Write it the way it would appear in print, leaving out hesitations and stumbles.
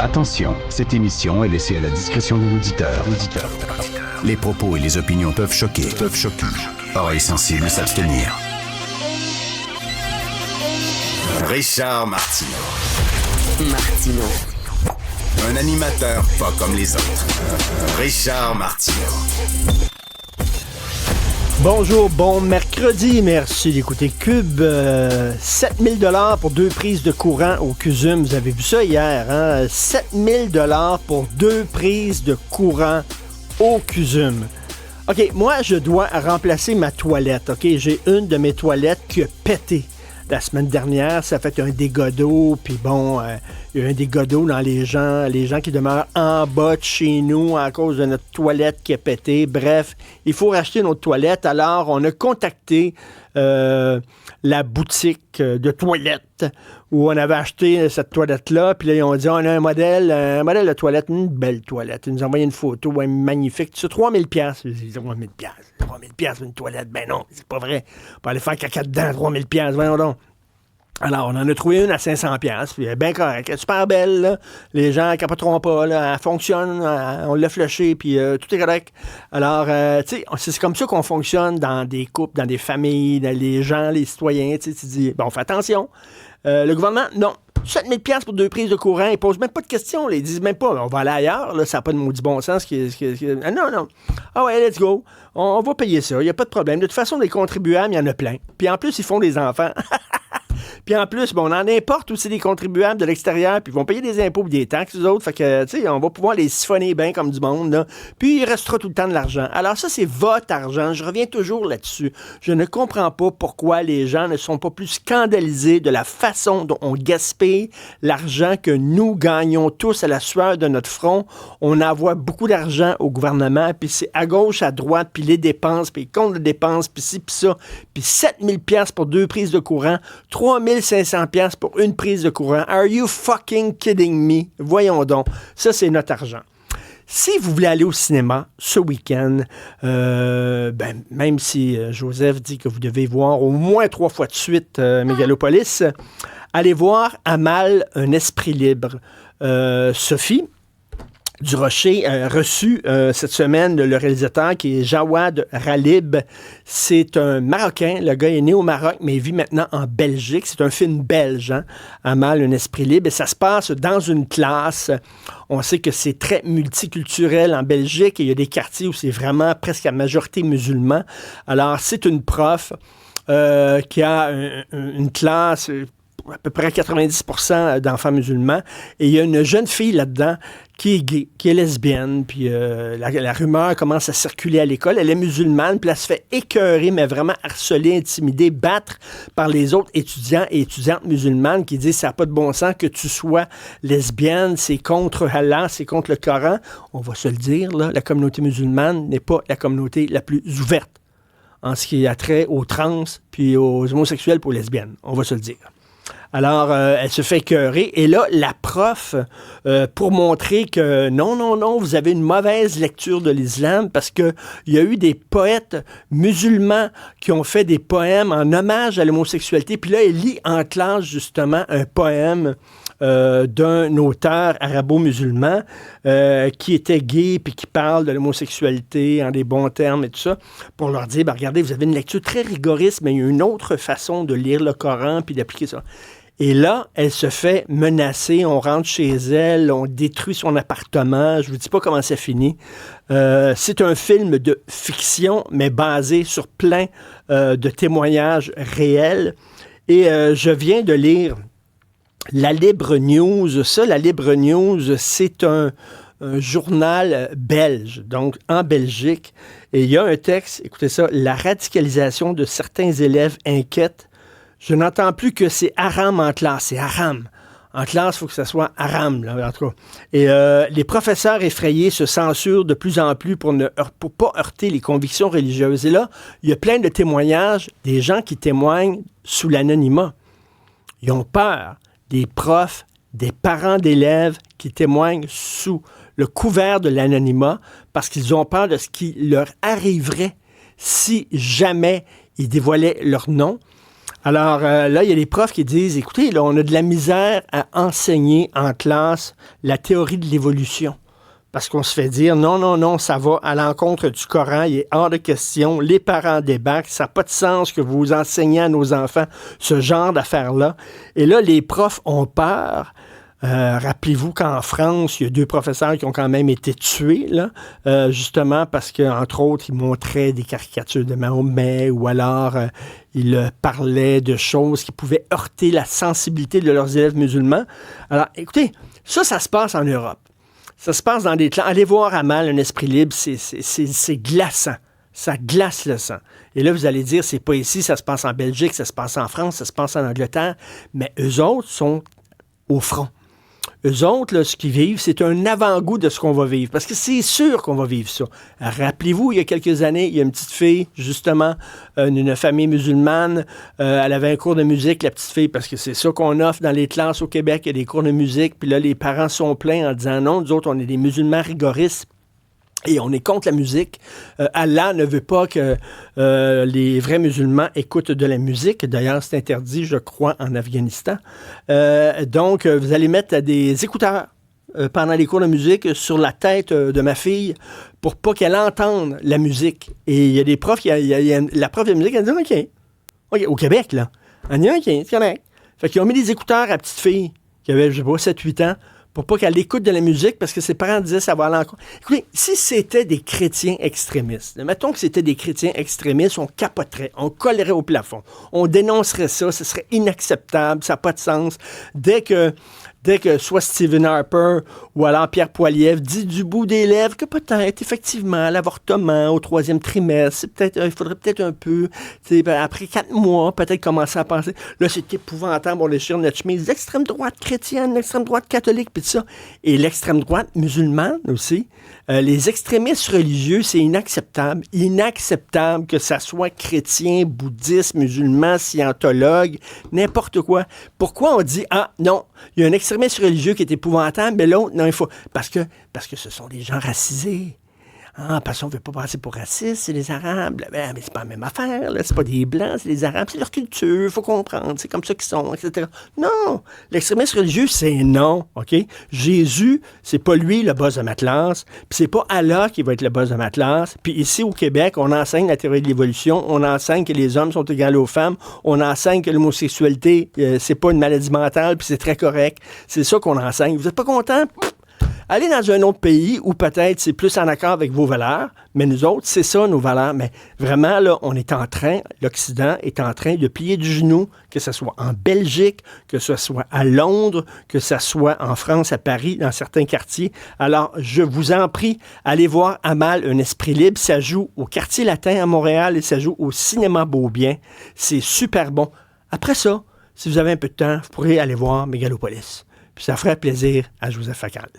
Attention, cette émission est laissée à la discrétion de l'auditeur. Les propos et les opinions peuvent choquer. Oreilles sensibles s'abstenir. Richard Martineau. Un animateur pas comme les autres. Richard Martineau. Bonjour, bon mercredi, merci d'écouter Cube. 7 000 $ pour 2 prises de courant au CUSUM. Vous avez vu ça hier, hein? 7 000 $ pour 2 prises de courant au CUSUM. OK, moi, je dois remplacer ma toilette, OK? J'ai une de mes toilettes qui a pété. La semaine dernière, ça a fait un dégât d'eau, puis bon, il y a eu un dégât d'eau dans les gens qui demeurent en bas de chez nous à cause de notre toilette qui a pété. Bref, il faut racheter notre toilette. Alors, on a contacté la boutique de toilettes où on avait acheté cette toilette-là, puis là, ils ont dit, on a un modèle de toilette, une belle toilette. Ils nous ont envoyé une photo, ouais, magnifique. C'est 3 000 $. J'ai dit, 3 000 $, une toilette. Ben non, c'est pas vrai. On peut aller faire caca dedans, 3 000 $, voyons donc. Alors, on en a trouvé une à 500 $, puis elle est bien correcte. Elle est super belle, là. Les gens ne capoteront pas, là. Elle fonctionne, on l'a flushé, puis tout est correct. Alors, tu sais, c'est comme ça qu'on fonctionne dans des couples, dans des familles, dans les gens, les citoyens. Tu dis, bon, fais attention. Le gouvernement, non. 7 000 $ pour 2 prises de courant, ils ne posent même pas de questions. Là. Ils disent même pas, on va aller ailleurs, là, ça n'a pas de maudit bon sens. Non. Ah ouais, let's go. On va payer ça, il n'y a pas de problème. De toute façon, des contribuables, il y en a plein. Puis en plus, ils font des enfants. Puis en plus, bon, on en importe aussi des contribuables de l'extérieur, puis ils vont payer des impôts et des taxes, eux autres. Fait que, tu sais, on va pouvoir les siphonner bien comme du monde, là. Puis il restera tout le temps de l'argent. Alors ça, c'est votre argent. Je reviens toujours là-dessus. Je ne comprends pas pourquoi les gens ne sont pas plus scandalisés de la façon dont on gaspille l'argent que nous gagnons tous à la sueur de notre front. On envoie beaucoup d'argent au gouvernement, puis c'est à gauche, à droite, puis les dépenses, puis les comptes de dépenses, puis ci, puis ça. Puis 7 000 $ pour 2 prises de courant, 3 500 $ pour une prise de courant. Are you fucking kidding me? Voyons donc. Ça, c'est notre argent. Si vous voulez aller au cinéma ce week-end, même si Joseph dit que vous devez voir au moins 3 fois de suite Mégalopolis, allez voir Amal, un esprit libre. Sophie Durocher a reçu cette semaine le réalisateur qui est Jawad Ralib. C'est un Marocain. Le gars est né au Maroc, mais il vit maintenant en Belgique. C'est un film belge, hein? Amal, un esprit libre. Et ça se passe dans une classe. On sait que c'est très multiculturel en Belgique. Et il y a des quartiers où c'est vraiment presque à majorité musulman. Alors, c'est une prof qui a une classe à peu près 90% d'enfants musulmans. Et il y a une jeune fille là-dedans qui est gay, qui est lesbienne, puis la rumeur commence à circuler à l'école. Elle est musulmane, puis elle se fait écœurer, mais vraiment harceler, intimider, battre par les autres étudiants et étudiantes musulmanes qui disent « ça n'a pas de bon sens que tu sois lesbienne, c'est contre Allah, c'est contre le Coran ». On va se le dire, là, la communauté musulmane n'est pas la communauté la plus ouverte en ce qui a trait aux trans, puis aux homosexuels et aux lesbiennes. On va se le dire. Alors, elle se fait écœurer. Et là, la prof, pour montrer que non, vous avez une mauvaise lecture de l'islam parce qu'il y a eu des poètes musulmans qui ont fait des poèmes en hommage à l'homosexualité. Puis là, elle lit en classe, justement, un poème d'un auteur arabo-musulman qui était gay puis qui parle de l'homosexualité en des bons termes et tout ça, pour leur dire, regardez, vous avez une lecture très rigoriste, mais il y a une autre façon de lire le Coran puis d'appliquer ça. Et là, elle se fait menacer, on rentre chez elle, on détruit son appartement, je vous dis pas comment ça finit. C'est un film de fiction, mais basé sur plein de témoignages réels. Et je viens de lire La Libre News. Ça, La Libre News, c'est un journal belge, donc en Belgique. Et il y a un texte, écoutez ça, « La radicalisation de certains élèves inquiète. Je n'entends plus que c'est haram en classe. » C'est haram. En classe, il faut que ça soit haram, là, en tout cas. Et les professeurs effrayés se censurent de plus en plus pour pas heurter les convictions religieuses. Et là, il y a plein de témoignages, des gens qui témoignent sous l'anonymat. Ils ont peur. Des profs, des parents d'élèves qui témoignent sous le couvert de l'anonymat parce qu'ils ont peur de ce qui leur arriverait si jamais ils dévoilaient leur nom. Alors là, il y a des profs qui disent, écoutez, là, on a de la misère à enseigner en classe la théorie de l'évolution. Parce qu'on se fait dire, non, ça va à l'encontre du Coran, il est hors de question, les parents débarquent, ça n'a pas de sens que vous enseignez à nos enfants ce genre d'affaires-là. Et là, les profs ont peur. Rappelez-vous qu'en France, il y a 2 professeurs qui ont quand même été tués, là, justement parce qu'entre autres, ils montraient des caricatures de Mahomet ou alors ils parlaient de choses qui pouvaient heurter la sensibilité de leurs élèves musulmans. Alors, écoutez, ça se passe en Europe. Ça se passe dans des clans. Allez voir à mal un esprit libre, c'est glaçant. Ça glace le sang. Et là, vous allez dire, c'est pas ici, ça se passe en Belgique, ça se passe en France, ça se passe en Angleterre. Mais eux autres sont au front. Eux autres, là, ce qu'ils vivent, c'est un avant-goût de ce qu'on va vivre. Parce que c'est sûr qu'on va vivre ça. Rappelez-vous, il y a quelques années, il y a une petite fille, justement, d'une famille musulmane. Elle avait un cours de musique, la petite fille, parce que c'est ça qu'on offre dans les classes au Québec. Il y a des cours de musique. Puis là, les parents sont pleins en disant non, nous autres, on est des musulmans rigoristes. Et on est contre la musique. Allah ne veut pas que les vrais musulmans écoutent de la musique. D'ailleurs, c'est interdit, je crois, en Afghanistan. Donc, vous allez mettre des écouteurs pendant les cours de musique sur la tête de ma fille pour pas qu'elle entende la musique. Et il y a des profs, la prof de musique, elle dit OK, au Québec, là. Elle dit OK, c'est correct. Fait qu'ils ont mis des écouteurs à la petite fille qui avait, je sais pas, 7-8 ans, pour pas qu'elle écoute de la musique, parce que ses parents disaient ça va à l'encontre. Écoutez, si c'était des chrétiens extrémistes, mettons que c'était des chrétiens extrémistes, on capoterait, on collerait au plafond, on dénoncerait ça, ce serait inacceptable, ça n'a pas de sens. Dès que soit Stephen Harper ou alors Pierre Poilievre dit du bout des lèvres que peut-être, effectivement, l'avortement au 3e trimestre, il faudrait peut-être un peu, après 4 mois, peut-être commencer à penser, là, c'est épouvantable, on déchire notre chemise, l'extrême droite chrétienne, l'extrême droite catholique, puis ça. Et l'extrême droite musulmane aussi. Les extrémistes religieux, c'est inacceptable. Inacceptable que ça soit chrétien, bouddhiste, musulman, scientologue, n'importe quoi. Pourquoi on dit, non, il y a un extrémiste religieux qui est épouvantable, mais l'autre, non, il faut... Parce que ce sont des gens racisés. Parce qu'on ne veut pas passer pour raciste, c'est les Arabes. Mais c'est pas la même affaire, là. C'est pas des Blancs, c'est les Arabes, c'est leur culture, il faut comprendre, c'est comme ça qu'ils sont, etc. Non! L'extrémisme religieux, c'est non, OK? Jésus, c'est pas lui le boss de ma classe, puis c'est pas Allah qui va être le boss de ma classe. Puis ici, au Québec, on enseigne la théorie de l'évolution, on enseigne que les hommes sont égaux aux femmes, on enseigne que l'homosexualité, c'est pas une maladie mentale, puis c'est très correct. C'est ça qu'on enseigne. Vous êtes pas content? Allez dans un autre pays où peut-être c'est plus en accord avec vos valeurs, mais nous autres, c'est ça nos valeurs. Mais vraiment, là, l'Occident est en train de plier du genou, que ce soit en Belgique, que ce soit à Londres, que ce soit en France, à Paris, dans certains quartiers. Alors, je vous en prie, allez voir Amal, un esprit libre. Ça joue au Quartier Latin à Montréal et ça joue au Cinéma Beaubien. C'est super bon. Après ça, si vous avez un peu de temps, vous pourrez aller voir Mégalopolis. Puis ça ferait plaisir à Joseph Facal.